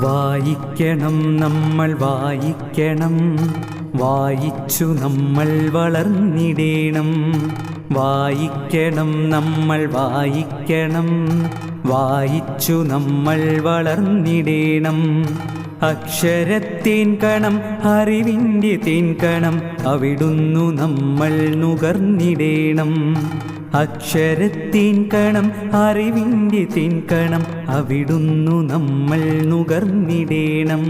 വായിക്കണം നമ്മൾ വായിക്കണം, വായിച്ചു നമ്മൾ വളർന്നിടേണം. വായിക്കണം നമ്മൾ വായിക്കണം, വായിച്ചു നമ്മൾ വളർന്നിടേണം. അക്ഷരത്തേൻ കണം അറിവിൻ്റെ തേൻ കണം, അവിടുന്നു നമ്മൾ നുകർന്നിടേണം. അക്ഷരത്തേൻ കണം അറിവിൻ്റെ തേൻ കണം, അവിടുന്നു നമ്മൾ നുകർന്നിടേണം.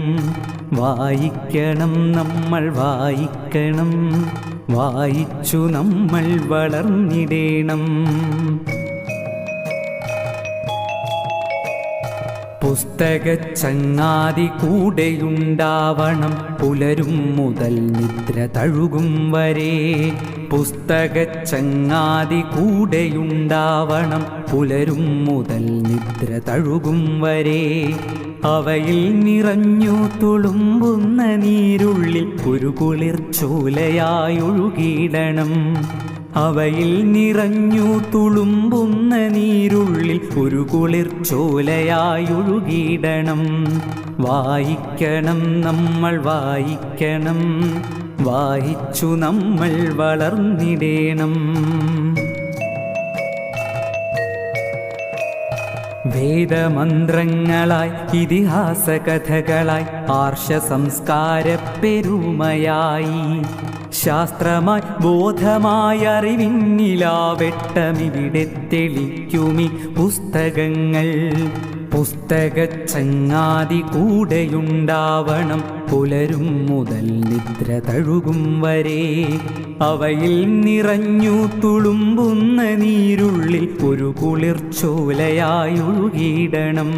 വായിക്കണം നമ്മൾ വായിക്കണം, വായിച്ചു നമ്മൾ വളർന്നിടേണം. പുസ്തകച്ചങ്ങാതി കൂടെയുണ്ടാവണം, പുലരും മുതൽ നിദ്ര തഴുകും വരെ. പുസ്തകച്ചങ്ങാതി കൂടെയുണ്ടാവണം, പുലരും മുതൽ നിദ്ര തഴുകും വരെ. അവയിൽ നിറഞ്ഞു തുളുമ്പുന്ന നീരുള്ളിൽ ഒരു കുളിർച്ചോലയായൊഴുകിയിടണം. അവയിൽ നിറഞ്ഞു തുളുമ്പുന്ന നീരുള്ളിൽ ഒരു കുളിർച്ചോലയായൊഴുകിയിടണം. വായിക്കണം നമ്മൾ വായിക്കണം, വായിച്ചു നമ്മൾ വളർന്നിടേണം. വേദമന്ത്രങ്ങളായി ഇതിഹാസ കഥകളായി ആർഷ സംസ്കാര പെരുമയായി, ശാസ്ത്രമായി ബോധമായി അറിവിന്നിലാവെട്ടമിവിടെ തെളിക്കുമി പുസ്തകങ്ങൾ. പുസ്തകച്ചങ്ങാതി കൂടെയുണ്ടാവണം, പുലരും മുതൽ നിദ്ര തഴുകും വരെ. അവയിൽ നിറഞ്ഞു തുളുമ്പുന്ന നീരുള്ളിൽ ഒരു കുളിർച്ചോലയായൊഴുകിയിടണം.